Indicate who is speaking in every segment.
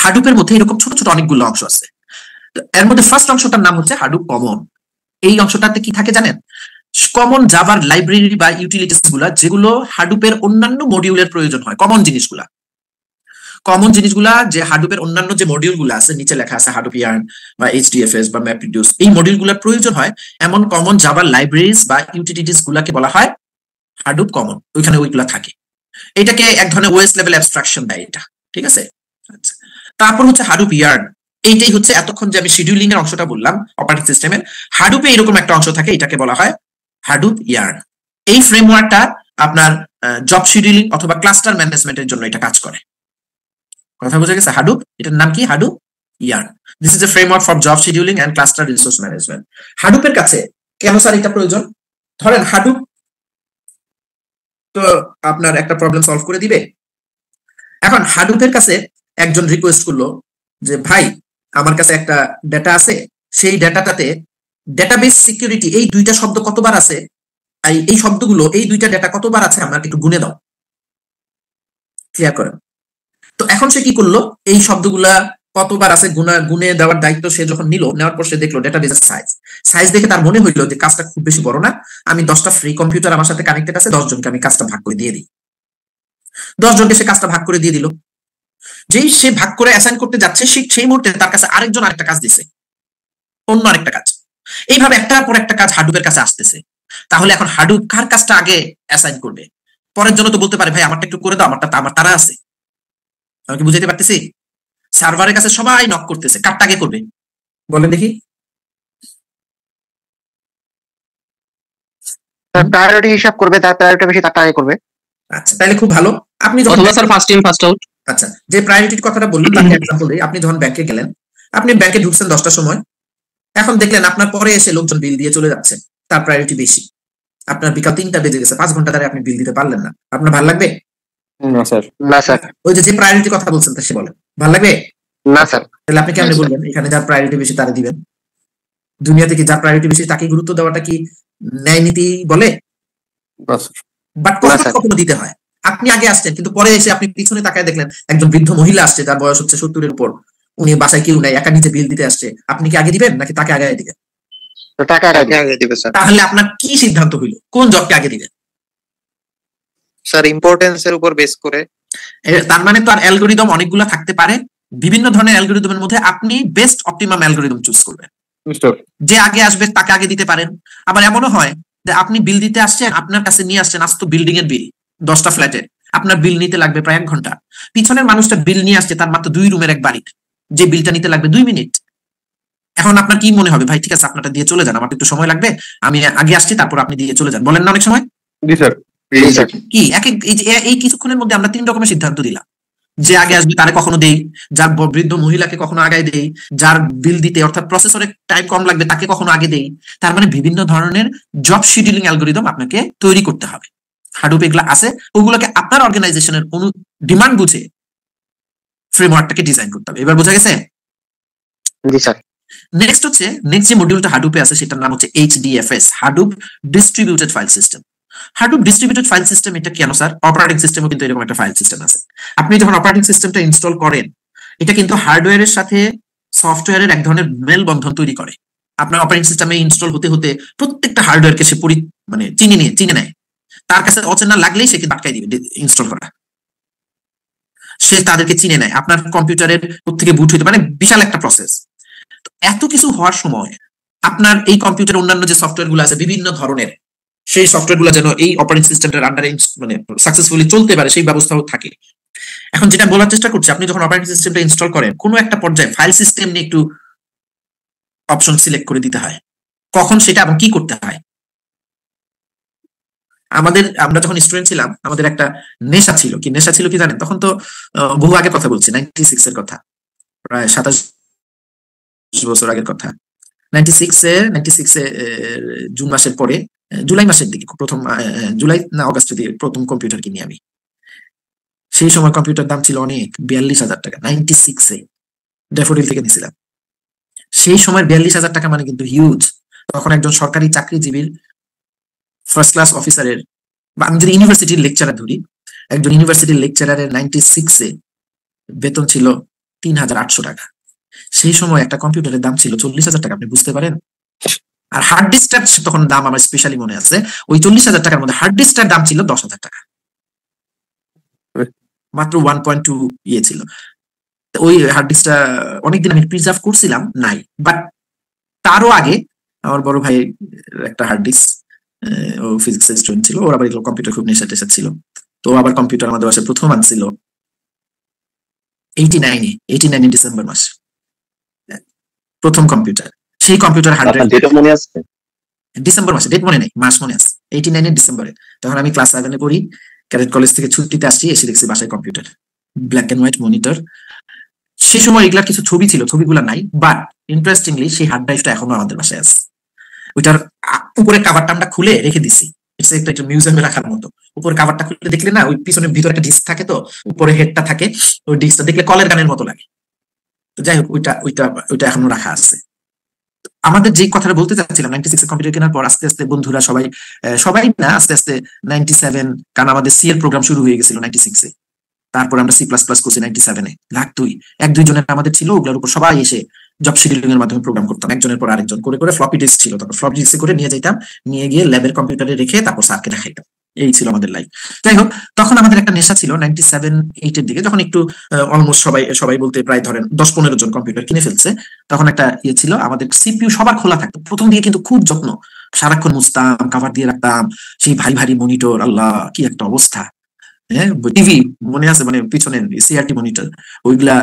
Speaker 1: হাডুপের মধ্যে এরকম ছোট ছোট অনেকগুলো অংশ আছে। এর মধ্যে ফার্স্ট অংশটার নাম হচ্ছে হাডুপ কমন। এই অংশটাতে কি থাকে জানেন? কমন জাভার লাইব্রেরি বা ইউটিলিটিস গুলা, যেগুলো হাডুপের অন্যান্য মডিউলের প্রয়োজন হয়, কমন জিনিসগুলা যে হাডুপের অন্যান্য যে মডিউল গুলো আছে, নিচে লেখা আছে হাডুপ ইয়ার্ন বা এইচডিএফএস বা ম্যাপরিডিউস, এই মডিউল গুলোর প্রয়োজন হয় এমন কমন জাভার লাইব্রেরিজ বা ইউটিলিটিস গুলাকে বলা হয় হাডুপ কমন। ওইখানে ওইগুলা থাকে। এটাকে এক ধরনের ওএস লেভেল অ্যাবস্ট্রাকশন দেয় এটা, ঠিক আছে? আচ্ছা, তারপর হচ্ছে হাডুপ ইয়ার্ন। এইটাই হচ্ছে এতক্ষণ যে আমি শিডিউলিং এর অংশটা বললাম অপারেটিং সিস্টেমের, হাডুপে এরকম একটা অংশ থাকে, এটাকে বলা হয় হাডুপ ইয়ার্ন। এই ফ্রেমওয়ার্কটা আপনার জব শিডিউলিং অথবা ক্লাস্টার ম্যানেজমেন্টের জন্য এটা কাজ করে। কথা বোঝা গেছে? হাডুপ, এটার নাম কি? Hadoop YARN. This is a framework for job scheduling and cluster resource management. হাডুপের কাছে কেন স্যার এটা প্রয়োজন? ধরেন হাডুপ তো আপনার একটা প্রবলেম সলভ করে দিবে। এখন হাডুপের কাছে একজন রিকোয়েস্ট করলো যে ভাই আমার কাছে একটা ডেটা আছে, সেই ডেটাটাতে ডেটাবেস সিকিউরিটি এই দুইটা শব্দ কতবার আছে, এই শব্দগুলো এই দুইটা ডেটা কতবার আছে আমাকে একটু গুনে দাও, ক্লিয়ার করেন। তো এখন সে কি করলো, এই শব্দগুলা কতবার আছে গুনে দেওয়ার দায়িত্ব সে যখন নিল, নেওয়ার পর সে দেখলো ডেটাবেসের সাইজ দেখে তার মনে হইলো যে কাজটা খুব বেশি বড় না, আমি 10টা ফ্রি কম্পিউটার আমার সাথে কানেক্টেড আছে, 10 জনকে আমি কাজটা ভাগ করে দিয়ে দিই। 10 জনকে সে কাজটা ভাগ করে দিয়ে দিল। যেই সে ভাগ করে অ্যাসাইন করতে যাচ্ছে, সেই মুহূর্তে তার কাছে আরেকজন আরেকটা কাজ দিছে, অন্য আরেকটা কাজ। এইভাবে একটার পর একটা কাজ হাডুপের কাছে আসতেছে। তাহলে এখন হাডুপ কার কাজটা আগে অ্যাসাইন করবে? পরের জন্য তো বলতে পারে ভাই আমারটা একটু করে দাও, আমারটা আমার তারা আছে। আমি কি বুঝাইতে পারতেছি? সার্ভারের কাছে সবাই নক করতেছে, কারটা আগে করবে বলেন দেখি?
Speaker 2: প্রায়োরিটি হিসাব করবে, তার প্রায়োরিটি বেশি তারটা আগে করবে।
Speaker 1: আচ্ছা, তাহলে খুব ভালো। আপনি যখন
Speaker 3: sir first in first out.
Speaker 1: আচ্ছা, যে প্রায়োরিটির কথাটা বললেন তাকে एग्जांपल দেই। আপনি যখন ব্যাংকে গেলেন, আপনি ব্যাংকে ঢুকছেন 10টার সময়, এখন দেখলেন আপনার পরে এসে লোকজন বিল দিয়ে চলে যাচ্ছে, তার প্রায়োরিটি বেশি। আপনার বিকাল 3টা বেজে গেছে, 5 ঘন্টা ধরে আপনি বিল দিতে পারলেন না, আপনার ভালো লাগবে?
Speaker 2: না স্যার। না স্যার।
Speaker 1: ওই যে প্রায়োরিটির কথা বলছেন তা সে বলেন ভালো লাগবে?
Speaker 2: না স্যার।
Speaker 1: তাহলে আপনি কেমনে বলবেন এখানে যার প্রায়োরিটি বেশি তারে দিবেন? দুনিয়াতে কি যার প্রায়োরিটি বেশি তাকে গুরুত্ব দেওয়াটা কি ন্যায় নীতি বলে? বাট কখনো দিতে হয়। আপনি আগে আসছেন, কিন্তু পরে এসে আপনি পিছনে তাকায় দেখলেন একজন বৃদ্ধ মহিলা আসছে, যার বয়স হচ্ছে 70-এর উপর, উনি বাসায় কেউ নাই, একা নিজে বিল দিতে আসছে, আপনি কি আগে দিবেন নাকি তাকে আগে দিবেন?
Speaker 2: টাকা আগে দিবে স্যার।
Speaker 1: তাহলে আপনার কি সিদ্ধান্ত হইল, কোন জবকে আগে দিবেন?
Speaker 2: স্যার ইম্পর্টেন্সের উপর বেস করে।
Speaker 1: তার মানে তো আর অ্যালগরিদম অনেকগুলো থাকতে পারে, বিভিন্ন ধরনের অ্যালগরিদমের মধ্যে আপনি বেস্ট অপটিমাম অ্যালগরিদম চুজ করবেন। যে আগে আসবে তাকে আগে দিতে পারেন। আবার এমনও হয় যে আপনি বিল দিতে আসছেন, আপনার কাছে নিয়ে আসছেন আজ তো বিল্ডিং এর বিল 10টা ফ্ল্যাটের, আপনার বিল নিতে লাগবে প্রায় 1 ঘন্টা। পিছনের মানুষটা বিল নিয়ে আসছে তার মাত্র 2 রুমের এক বাড়ি, যে বিলটা নিতে লাগবে 2 মিনিট। এখন আপনার কি মনে হবে, ভাই ঠিক আছে আপনারটা দিয়ে চলে যান, আমার একটু সময় লাগবে, আমি আগে আসছি তারপর আপনি দিয়ে চলে যান, বলেন না অনেক সময়?
Speaker 2: জি স্যার।
Speaker 1: কি এই কিছুক্ষণের মধ্যে আমরা 3 রকমের সিদ্ধান্ত দিলাম। যে আগে আসবে তারে কখনো দেই, যার বৃদ্ধ মহিলাকে কখনো আগে দেই, যার বিল দিতে অর্থাৎ প্রসেসরে টাইম কম লাগবে তাকে কখনো আগে দেই। তার মানে বিভিন্ন ধরনের জব শিডিউলিং অ্যালগরিদম আপনাকে তৈরি করতে হবে। হাডুপ এগুলো আছে, ওগুলোকে আপনার অর্গানাইজেশনের ডিমান্ড বুঝে ফ্রেমওয়ার্কটাকে ডিজাইন করতে হবে। এবার বোঝা গেছে?
Speaker 2: জি স্যার।
Speaker 1: নেক্সট যে মডিউলটা হাডুপে আছে সেটার নাম হচ্ছে HDFS, Hadoop distributed file system. Hadoop distributed file system এটা কেন স্যার? অপারেটিং সিস্টেমও কিন্তু এরকম একটা ফাইল সিস্টেম আছে। আপনি যখন অপারেটিং সিস্টেমটা ইনস্টল করেন, এটা কিন্তু হার্ডওয়্যারের সাথে সফটওয়্যারের এক ধরনের মেলবন্ধন তৈরি করে। আপনার অপারেটিং সিস্টেমে ইনস্টল হতে হতে প্রত্যেকটা হার্ডওয়্যারকে সে মানে চিনে নেয়। তার কাছে অচেনা লাগলেই সে কিন্তু আটকাই দিবে ইনস্টল করা। সে তাদেরকে চিনে নেয়, আপনার কম্পিউটারের থেকে বুট হইতে মানে বিশাল একটা প্রসেস। এত কিছু হওয়ার সময় আপনার এই কম্পিউটার অন্যান্য যে সফটওয়্যার গুলো আছে বিভিন্ন ধরনের, সেই সফটওয়্যার গুলো যেন এই অপারেটিং সিস্টেমটার আন্ডারে মানে সাকসেসফুলি চলতে পারে সেই ব্যবস্থাও থাকে। এখন যেটা বলার চেষ্টা করছি, আপনি যখন অপারেটিং সিস্টেমটা ইনস্টল করেন, কোনো একটা পর্যায়ে ফাইল সিস্টেম নিয়ে একটু অপশন সিলেক্ট করে দিতে হয়, কখন সেটা এবং কি করতে হয়। আমরা যখন স্টুডেন্ট ছিলাম আমাদের একটা নেশা ছিল কি জানেন? তখন তো বহু আগের কথা বলছি, 96 এর কথা, প্রায় 27 বছর আগের কথা। 96 এ জুন মাসের পরে জুলাই মাসের দিকে প্রথম জুলাই না অগাস্টের দিকে প্রথম কম্পিউটার কিনি আমি। সেই সময় কম্পিউটার দাম ছিল অনেক, 42,000 টাকা। 96 ড্যাফোডিল থেকে নিয়েছিলাম। সেই সময় 42,000 টাকা মানে কিন্তু হিউজ। তখন একজন সরকারি চাকরিজীবীর ফার্স্ট ক্লাস অফিসারের, বা আমি যদি ইউনিভার্সিটির লেকচারার ধরি, একজন ইউনিভার্সিটির লেকচারারের 96 বেতন ছিল 3,800 টাকা। সেই সময় একটা কম্পিউটারের দাম ছিল 40,000 টাকা, আপনি বুঝতে পারেন। আর হার্ড ডিস্কটার তখন দাম আমার স্পেশালি মনে আছে, ওই 40,000 টাকার মধ্যে হার্ড ডিস্কটার দাম ছিল 10,000 টাকা, মাত্র 1.2 ইয়ে ছিল। ওই হার্ড ডিস্কটা অনেকদিন আমি প্রিজার্ভ করছিলাম, নাই। বাট তারও আগে আমার বড় ভাই একটা হার্ড ডিস্ক, ও ফিজিক্সের স্টুডেন্ট ছিল, ওর আবার কম্পিউটার খুব নেশা টেশা ছিল, তো আবার কম্পিউটার আমাদের বাসায় প্রথম আনছিল 89 ডিসেম্বর মাস, প্রথম কম্পিউটার। সেই কম্পিউটার ডিসেম্বর মাসে, ডেট মনে নেই, মাস মনে আছে, 89 ডিসেম্বরে। তখন আমি ক্লাস 7-এ পড়ি, ক্যাডেট কলেজ থেকে ছুটিতে আসছি, এসে দেখছি বাসায় computer, black and white monitor. সেই সময় এগুলা কিছু ছবি ছিল, ছবিগুলো নাই, বাট ইন্টারেস্টিংলি সেই হার্ড ড্রাইভটা এখনো আমাদের বাসায় আছে। ওইটার উপরে কাভারটা আমরা খুলে রেখে দিছি, একটা মিউজিয়ামে রাখার মতো। উপরে কাভারটা খুলে দেখলে না, ওই পিছনের ভিতরে একটা ডিস্ক থাকে, তো উপরে হেডটা থাকে, ওই ডিস্কটা দেখলে কলের গানের মতো লাগে। তো যাই হোক, ওইটা এখনো রাখা আছে। আমাদের যে কথাটা বলতে চাচ্ছিলাম, 96 কম্পিউটার কেনার পর আস্তে আস্তে বন্ধুরা সবাই না, আস্তে আস্তে 97, কারণ আমাদের সি এর প্রোগ্রাম শুরু হয়ে গেছিল 96-এ, তারপর আমরা C++ করছি 97-এ। লাখ 1-2 জনের আমাদের ছিল, ওগুলোর উপর সবাই এসে জব শিডিউলিং এর মাধ্যমে প্রোগ্রাম করতাম, একজনের পর আরেকজন করে করে। ফ্লপি ডিস্ক ছিল, তারপর ফ্লপি ডিস্কে করে নিয়ে যেতাম, নিয়ে গিয়ে ল্যাবের কম্পিউটারে রেখে তারপর স্যারকে দেখাইতাম। এই ছিল আমাদের লাইফ। যাই হোক, তখন আমাদের একটা নেশা ছিল 97-8 এর দিকে, যখন একটু অলমোস্ট সবাই বলতে প্রায় ধরেন 10-15 জন কম্পিউটার কিনে ফেলছে, তখন একটা ইয়ে ছিল, আমাদের সিপিইউ সবার খোলা থাকতো। প্রথম দিকে কিন্তু খুব যত্ন, সারাক্ষণ মুছতাম, কাভার দিয়ে রাখতাম, সেই ভারী ভারী মনিটর, আল্লাহ কি একটা অবস্থা। হ্যাঁ, টিভি মনে আছে, মানে পিছনে সিআরটি মনিটর, ওইগুলা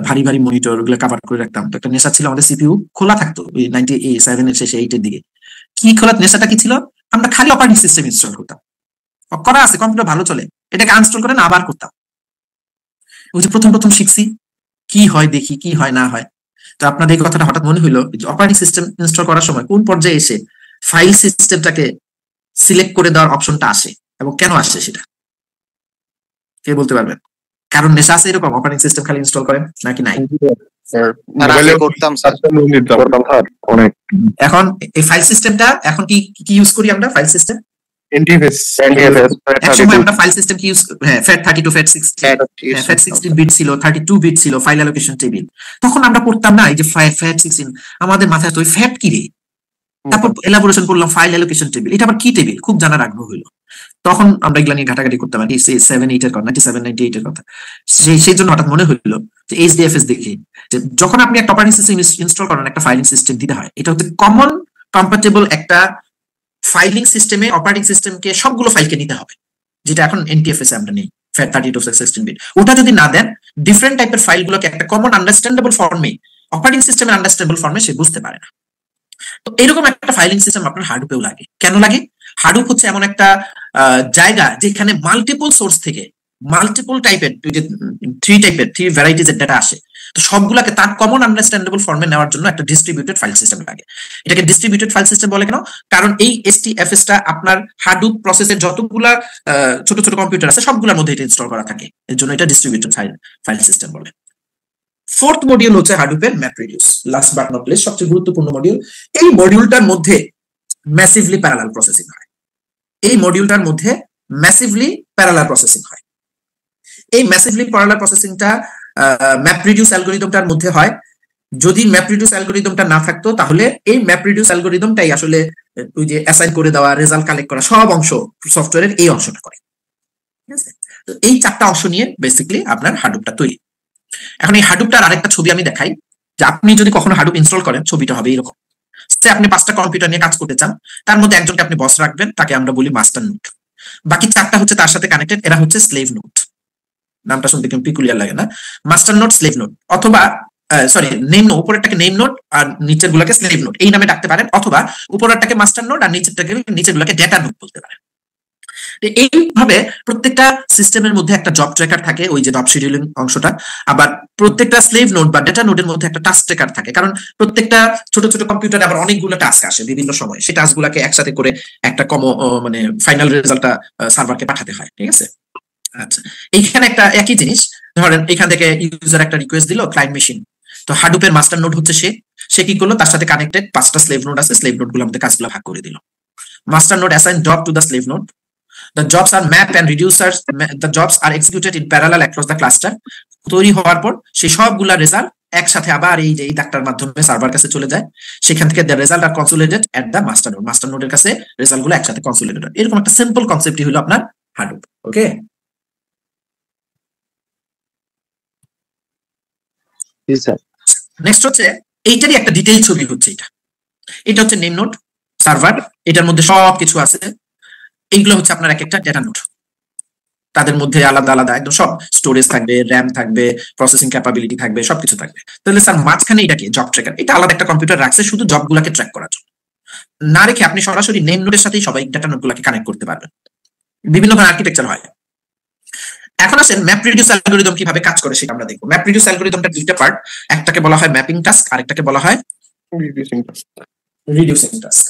Speaker 1: ভারী ভারী মনিটর, ওইগুলা কাভার করে রাখতাম। তো একটা নেশা ছিল, আমাদের সিপিইউ খোলা থাকতো ওই 97 এর শেষে 8 এর দিকে। কি খোলা নেশাটা কি ছিল? আমরা খালি অপারেটিং সিস্টেম ইনস্টল করতাম, করা আছে, কম্পিউটার ভালো চলে, এটাকে আনস্টল করে না আবার করতাম। ওই যে প্রথম শিখছি, কি হয় দেখি, কি হয় না হয়। তো আপনাদের এই কথাটা হঠাৎ মনে হইলো, অপারেটিং সিস্টেম ইনস্টল করার সময় কোন পর্যায়ে এসে ফাইল সিস্টেমটাকে সিলেক্ট করে দেওয়ার অপশনটা আসে এবং কেন আসে সেটা কে বলতে পারবেন? কারণ নেশা আছে এরকম, অপারেটিং সিস্টেম খালি ইনস্টল করেন নাকি নাই?
Speaker 2: অনেক।
Speaker 1: এখন এই ফাইল সিস্টেমটা এখন কি ইউজ করি আমরা? ফাইল সিস্টেম
Speaker 2: NTFS
Speaker 1: একসময় আমরা ফাইল সিস্টেম কি ইউজ, হ্যাঁ, FAT32, FAT16 বিট ছিল, 32 বিট ছিল ফাইল অ্যালোকেশন টেবিল। তখন আমরা পড়তাম না এই যে FAT16, আমাদের মাথায় তো ওই ফ্যাট কি রে, তারপর এলাবোরেশন করলাম ফাইল অ্যালোকেশন টেবিল, এটা আবার কি টেবিল, খুব জানার আগ্রহ হইলো। তখন আমরা এগুলা নিয়ে ঘাটাঘাটি করতাম আর কি, 7-8 এর কথা, 97-98 এর কথা। সেই জন্য হঠাৎ মনে হইলো যে HDFS দেখি, যে যখন আপনি একটা অপারেটিং সিস্টেম ইনস্টল করেন, একটা ফাইলিং সিস্টেম দিতে হয়, এটা হচ্ছে কমন কম্প্যাটেবল একটা ফাইলিং সিস্টেমে অপারেটিং সিস্টেমকে সবগুলো ফাইলকে নিতে হবে, যেটা এখন NTFS আমরা নেই, FAT32 16 বিট। ওটা যদি না দেন, ডিফারেন্ট টাইপের ফাইলগুলোকে একটা কমন আন্ডারস্ট্যান্ডেবল ফর্মে, অপারেটিং সিস্টেমের আন্ডারস্ট্যান্ডেবল ফর্মে সে বুঝতে পারে না। তো এরকম একটা ফাইলিং সিস্টেম আপনার হাডুপেও লাগে। কেন লাগে? হাডুপ হচ্ছে এমন একটা জায়গা যেখানে মাল্টিপল সোর্স থেকে মাল্টিপল টাইপের, থ্রি ভ্যারাইটিজ এর ডাটা আসে। তো সবগুলাকে তার কমন আন্ডারস্ট্যান্ডেবল ফর্মে নেওয়ার জন্য একটা ডিস্ট্রিবিউটেড ফাইল সিস্টেম লাগে। এটাকে ডিস্ট্রিবিউটেড ফাইল সিস্টেম বলে কেন? কারণ এই STFS টা আপনার হাডুপ প্রসেসের যতগুলা ছোট ছোট কম্পিউটার আছে সবগুলোর মধ্যে এটা ইনস্টল করা থাকে, এর জন্য এটা ডিস্ট্রিবিউটেড ফাইল সিস্টেম বলে। ফোর্থ মডিউল হচ্ছে হাডুপের ম্যাপরেডিউস, লাস্ট বাট নট লিস্ট, সবচেয়ে গুরুত্বপূর্ণ মডিউল। এই মডিউলটার মধ্যে ম্যাসিভলি প্যারালাল প্রসেসিং হয়। এই মডিউলটার মধ্যে ম্যাসিভলি প্যারালাল প্রসেসিং হয়। এই ম্যাসিভলি প্যারালাল প্রসেসিংটা ম্যাপরেডিউস অ্যালগরিদমটার মধ্যে হয়। যদি ম্যাপরেডিউস অ্যালগরিদমটা না থাকতো, তাহলে এই ম্যাপরেডিউস অ্যালগরিদমটাই আসলে ওই যে অ্যাসাইন করে দেওয়া, রেজাল্ট কালেক্ট করা, সব অংশ সফটওয়্যারের এই অংশটা করে। ঠিক আছে? তো এই 4টা অংশ নিয়ে বেসিক্যালি আপনার হাডুপটা তৈরি। এখন এই হাডুপটার আরেকটা ছবি আমি দেখাই, যে আপনি যদি কখনো হাডুপ ইনস্টল করেন, ছবিটা হবে এরকম। আপনি 5টা কম্পিউটার নিয়ে কাজ করতে চান, তার মধ্যে একজনকে আপনি বস রাখবেন, তাকে আমরা বলি মাস্টার নোড। বাকি 4টা হচ্ছে তার সাথে কানেক্টেড, এরা হচ্ছে স্লেভ নোড। নামটা শুনতে কিন্তু পিকুলিয়ার লাগে না? মাস্টার নোড, স্লেভ নোড, অথবা নেম নোড, উপরেরটাকে নেম নোড আর নিচের গুলাকে স্লেভ নোড এই নামে ডাকতে পারেন, অথবা উপরেরটাকে মাস্টার নোড আর নিচের গুলাকে ডেটা নোড বলতে পারেন। এইভাবে প্রত্যেকটা সিস্টেমের মধ্যে একটা জব ট্র্যাকার থাকে, ওই যে জব শিডিউলিং অংশটা। আবার প্রত্যেকটা স্লেভ নোড বা ডেটা নোডের মধ্যে একটা টাস্ক ট্র্যাকার থাকে, কারণ প্রত্যেকটা ছোট ছোট কম্পিউটারে আবার অনেকগুলো টাস্ক আসে বিভিন্ন সময়, সেই টাস্কগুলোকে একসাথে করে একটা মানে ফাইনাল রেজাল্টটা সার্ভারকে পাঠাতে হয়। ঠিক আছে? আচ্ছা, এইখানে একটা একই জিনিস, ধরেন এখান থেকে ইউজার একটা রিকোয়েস্ট দিল ক্লায়েন্ট মেশিন, তো হাডুপের মাস্টার নোড হচ্ছে সে কি করলো, তার সাথে কানেক্টেড 5টা স্লেভ নোড আছে, স্লেভ নোড গুলো আমাদের কাজগুলো ভাগ করে দিল। Master node assign job to the slave node, The jobs are mapped and reducers, the jobs are executed in parallel across the cluster. তৈরি হওয়ার পর সেই সবগুলা রেজাল্ট একসাথে আবার এই যে এই ডাক্তার মাধ্যমে সার্ভার কাছে চলে যায়, সেখান থেকে the result are consolidated at the master node. Master নোডের কাছে রেজাল্ট গুলো একসাথে কনসোলিডেটেড। এরকম একটা সিম্পল কনসেপ্টই হলো আপনার হাডুপ। ওকে, নেক্সট হচ্ছে এইটারই একটা ডিটেইল ছবি হচ্ছে এটা। এটা হচ্ছে নেম নোড সার্ভার, এটার মধ্যে সব কিছু আছে। এইগুলো হচ্ছে আপনার এক একটা ডেটা নোড, তাদের মধ্যে আলাদা আলাদা একদম সব স্টোরেজ থাকবে, র্যাম থাকবে, প্রসেসিং ক্যাপাবিলিটি থাকবে, সবকিছু থাকবে। তাহলে স্যার মাঝখানে এটাকে জব ট্র্যাকার, এটা আলাদা একটা কম্পিউটার রাখছে শুধু জবগুলোকে ট্র্যাক করার জন্য, না রেখে আপনি সরাসরি নেম নোডের সাথেই সবাই ডেটা নোডগুলোকে কানেক্ট করতে পারবেন। বিভিন্ন ধরনের আর্কিটেকচার হয়। এখন আসেন ম্যাপ রিডিউস অ্যালগরিদম কিভাবে কাজ করে সেটা আমরা দেখবো। ম্যাপ রিডিউস অ্যালগরিদমটা দুইটা পার্ট, একটাকে বলা হয় ম্যাপিং টাস্ক, আরেকটাকে বলা হয় রিডিউসিং টাস্ক।